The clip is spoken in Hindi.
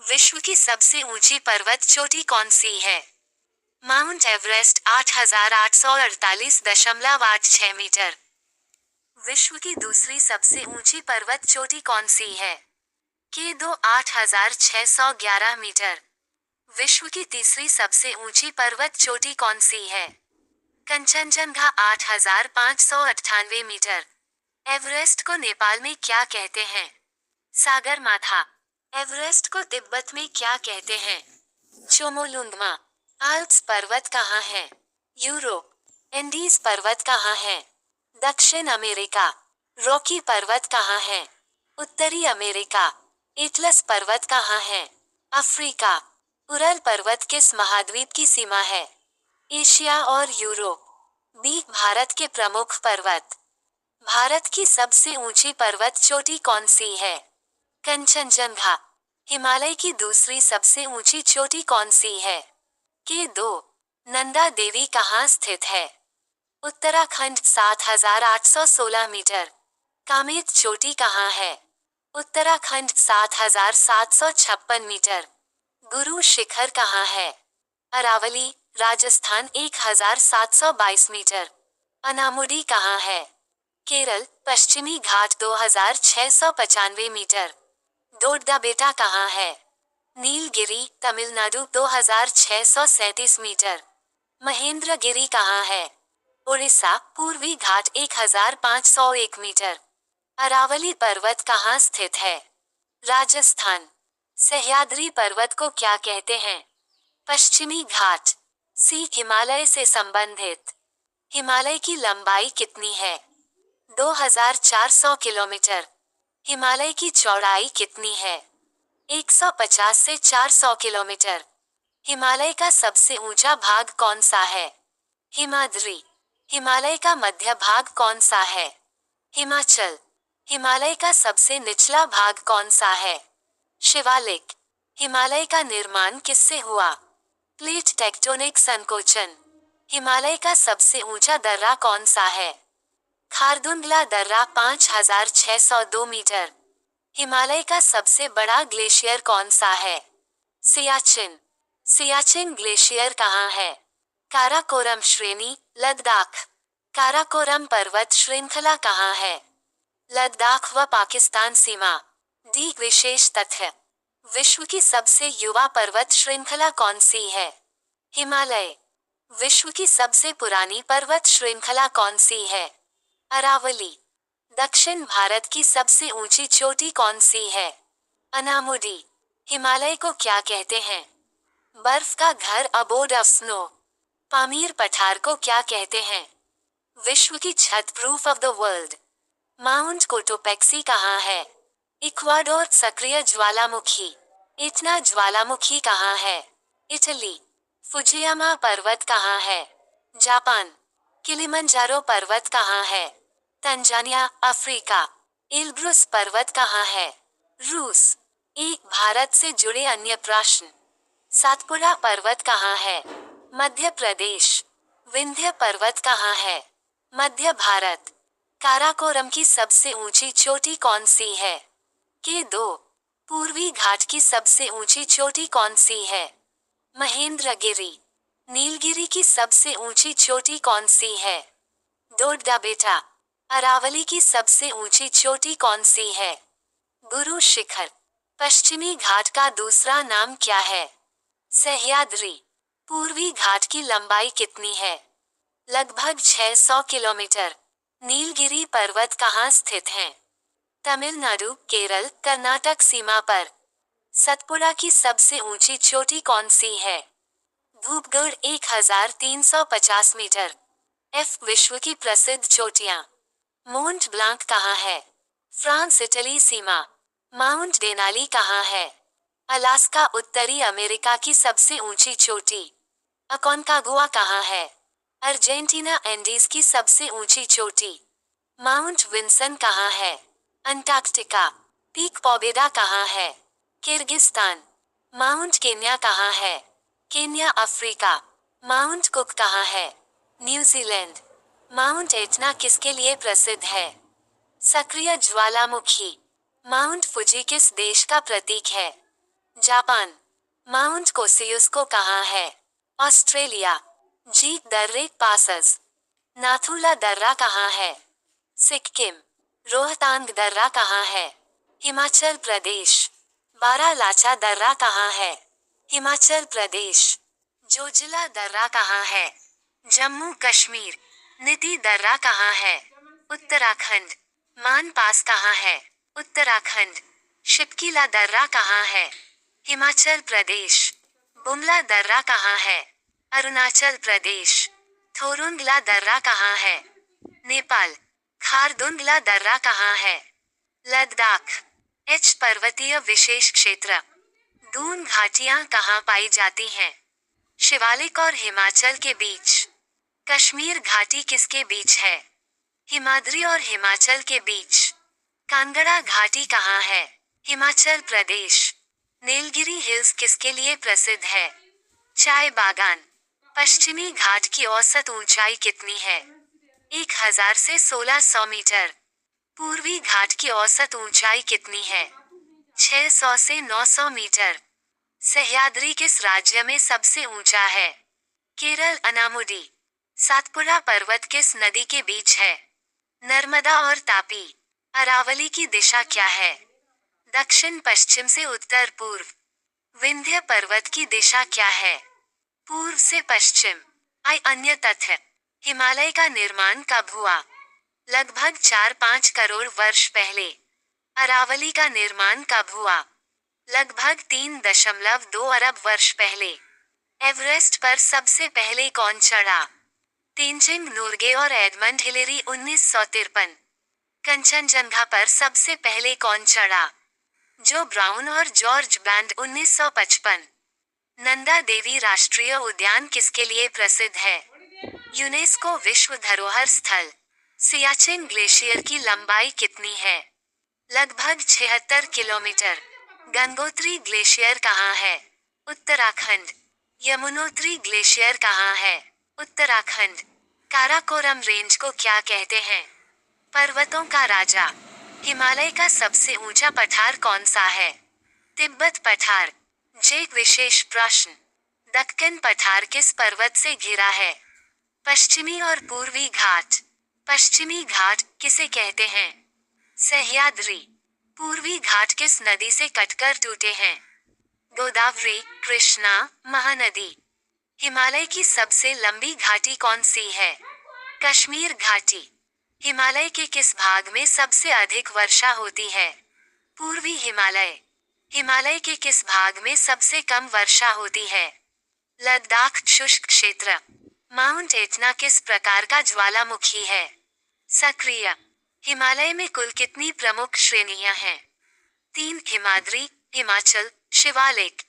विश्व की सबसे ऊंची पर्वत चोटी कौन सी है? Mount Everest 8,848.86 metre. विश्व की दूसरी सबसे ऊंची पर्वत चोटी कौन सी है? K2 8,611 metre. विश्व की तीसरी सबसे ऊंची पर्वत चोटी कौन सी है? कंचनजंगा 8,598 मीटर। एवरेस्ट को नेपाल में क्या कहते हैं? सागरमाथा। एवरेस्ट को तिब्बत में क्या कहते हैं? चोमोलुंगमा। आल्प्स पर्वत कहाँ है? यूरोप। एंडीज पर्वत कहाँ है? दक्षिण अमेरिका। रॉकी पर्वत कहाँ है? उत्तरी अमेरिका। एटलस पर्वत कहाँ है? अफ्रीका। उरल पर्वत किस महाद्वीप की सीमा है? एशिया और यूरोप। बी। भारत के प्रमुख पर्वत। भारत की सबसे ऊंची पर्वत चोटी कौन सी है? कंचनजंगा। हिमालय की दूसरी सबसे ऊंची चोटी कौन सी है? K2। नंदा देवी कहाँ स्थित है? उत्तराखंड 7,816 मीटर। कामेत चोटी कहाँ है? उत्तराखंड 7,756 मीटर। गुरु शिखर कहाँ है? अरावली, राजस्थान 1,722 मीटर। अनामुडी कहाँ है? केरल, पश्चिमी घाट 2,695 मीटर। डोडा बेटा कहाँ है? नीलगिरी, तमिलनाडु 2,637 मीटर। महेंद्रगिरी कहाँ है? उड़ीसा, पूर्वी घाट 1,501 मीटर। अरावली पर्वत कहाँ स्थित है? राजस्थान। सह्याद्री पर्वत को क्या कहते हैं? पश्चिमी घाट। सी। हिमालय से संबंधित। हिमालय की लंबाई कितनी है? 2,400 किलोमीटर। हिमालय की चौड़ाई कितनी है? 150 से 400 किलोमीटर। हिमालय का सबसे ऊंचा भाग कौन सा है? हिमाद्री। हिमालय का मध्य भाग कौन सा है? हिमाचल। हिमालय का सबसे निचला भाग कौन सा है? शिवालिक। हिमालय का निर्माण किससे हुआ? प्लेट टेक्टोनिक संकोचन। हिमालय का सबसे ऊंचा दर्रा कौन सा है? खारदुंगला दर्रा 5,602 मीटर। हिमालय का सबसे बड़ा ग्लेशियर कौन सा है? सियाचिन। सियाचिन ग्लेशियर कहाँ है? काराकोरम श्रेणी, लद्दाख। काराकोरम पर्वत श्रृंखला कहाँ है? लद्दाख व पाकिस्तान सीमा। डी। विशेष तथ्य। विश्व की सबसे युवा पर्वत श्रृंखला कौन सी है? हिमालय। विश्व की सबसे पुरानी पर्वत श्रृंखला कौन सी है? अरावली। दक्षिण भारत की सबसे ऊंची चोटी कौन सी है? अनामुडी। हिमालय को क्या कहते हैं? बर्फ का घर, अबोर्ड ऑफ स्नो। पामीर पठार को क्या कहते हैं? विश्व की छत, proof of the world. Mount Cotopaxi कहाँ है? इक्वाडोर। सक्रिय ज्वालामुखी। इटना ज्वालामुखी कहाँ है? इटली। फुजियामा पर्वत कहाँ है? जापान। किलिमंजारो पर्वत कहाँ है? Tanzania, Africa. एल्ब्रुस पर्वत कहाँ है? रूस। एक। भारत से जुड़े अन्य प्रश्न। सातपुड़ा पर्वत कहाँ है? मध्य प्रदेश। विंध्य पर्वत कहाँ है? मध्य भारत। काराकोरम की सबसे ऊंची चोटी कौन सी है? K2। पूर्वी घाट की सबसे ऊंची चोटी कौन सी है? महेंद्रगिरी। नीलगिरी की सबसे ऊंची चोटी कौन सी है? डोडा बेटा। अरावली की सबसे ऊंची चोटी कौन सी है? गुरु शिखर। पश्चिमी घाट का दूसरा नाम क्या है? सह्याद्री। पूर्वी घाट की लंबाई कितनी है? लगभग 600 किलोमीटर। नीलगिरी पर्वत कहाँ स्थित हैं? तमिलनाडु, केरल, कर्नाटक सीमा पर। सतपुड़ा की सबसे ऊंची चोटी कौन सी है? धूपगढ़ 1,350 मीटर। एफ। विश्व की प्रसिद्ध चोटियां। मोंट ब्लांक कहाँ है? फ्रांस इटली सीमा। माउंट डेनाली कहाँ है? अलास्का। उत्तरी अमेरिका की सबसे ऊंची चोटी। अकोनकागुआ कहाँ है? अर्जेंटीना। एंडीज की सबसे ऊंची चोटी। माउंट विंसन कहाँ है? अंटार्कटिका। पीक पॉबेडा कहाँ है? किर्गिस्तान। माउंट केन्या कहाँ है? Kenya, Africa. माउंट कुक कहाँ है? न्यूजीलैंड। माउंट एटना किसके लिए प्रसिद्ध है? सक्रिय ज्वालामुखी। माउंट फुजी किस देश का प्रतीक है? जापान। माउंट कोसियुस्को कहाँ है? ऑस्ट्रेलिया। जीप दर्रे पासस। नाथुला दर्रा कहाँ है? सिक्किम। रोहतांग दर्रा कहाँ है? हिमाचल प्रदेश। बारालाचा दर्रा कहाँ है? हिमाचल प्रदेश। जोजिला दर्रा कहाँ है? जम्मू कश्मीर। नीति दर्रा कहाँ है? उत्तराखंड। मान पास कहाँ है? उत्तराखंड। शिपकीला दर्रा कहाँ है? हिमाचल प्रदेश। बुमला दर्रा कहाँ है? अरुणाचल प्रदेश। थोरुंगला दर्रा कहाँ है? नेपाल। खारदुंगला दर्रा कहाँ है? लद्दाख। एच पर्वतीय विशेष क्षेत्र। दून घाटियां कहाँ पाई जाती हैं? शिवालिक और हिमाचल के बीच। कश्मीर घाटी किसके बीच है? हिमाद्री और हिमाचल के बीच। कांगड़ा घाटी कहाँ है? हिमाचल प्रदेश। नीलगिरी हिल्स किसके लिए प्रसिद्ध है? चाय बागान। पश्चिमी घाट की औसत ऊंचाई कितनी है? 1000 से 1600 मीटर। पूर्वी घाट की औसत ऊंचाई कितनी है? 600 से 900 मीटर। सह्याद्री किस राज्य में सबसे ऊंचा है? केरल अनामुडी। सातपुड़ा पर्वत किस नदी के बीच है? नर्मदा और तापी। अरावली की दिशा क्या है? दक्षिण पश्चिम से उत्तर पूर्व। विंध्य पर्वत की दिशा क्या है? पूर्व से पश्चिम। अन्य तथ्य। हिमालय का निर्माण कब हुआ? लगभग 4-5 करोड़ वर्ष पहले। अरावली का निर्माण कब हुआ? लगभग 3.2 अरब वर्ष पहले। एवरेस्ट पर सबसे पहले कौन चढ़ा? तेंजिंग नोर्गे और एडमंड हिलेरी 1953। कंचनजंगा पर सबसे पहले कौन चढ़ा? जो ब्राउन और जॉर्ज बैंड 1955। नंदा देवी राष्ट्रीय उद्यान किसके लिए प्रसिद्ध है? यूनेस्को विश्व धरोहर स्थल। सियाचिन ग्लेशियर की लंबाई कितनी है? लगभग 76 किलोमीटर। गंगोत्री ग्लेशियर कहाँ है? उत्तराखंड। यमुनोत्री ग्लेशियर कहाँ है? उत्तराखंड। काराकोरम रेंज को क्या कहते हैं? पर्वतों का राजा। हिमालय का सबसे ऊंचा पठार कौन सा है? तिब्बत पठार। एक विशेष प्रश्न। दक्कन पठार किस पर्वत से घिरा है? पश्चिमी और पूर्वी घाट। पश्चिमी घाट किसे कहते हैं? सह्याद्री। पूर्वी घाट किस नदी से कटकर टूटे हैं? गोदावरी, कृष्णा, महानदी। हिमालय की सबसे लंबी घाटी कौन सी है? कश्मीर घाटी। हिमालय के किस भाग में सबसे अधिक वर्षा होती है? पूर्वी हिमालय। हिमालय के किस भाग में सबसे कम वर्षा होती है? लद्दाख शुष्क क्षेत्र। माउंट एटना किस प्रकार का ज्वालामुखी है? सक्रिय। हिमालय में कुल कितनी प्रमुख श्रेणियां हैं? 3 हिमाद्री, हिमाचल, शिवालिक।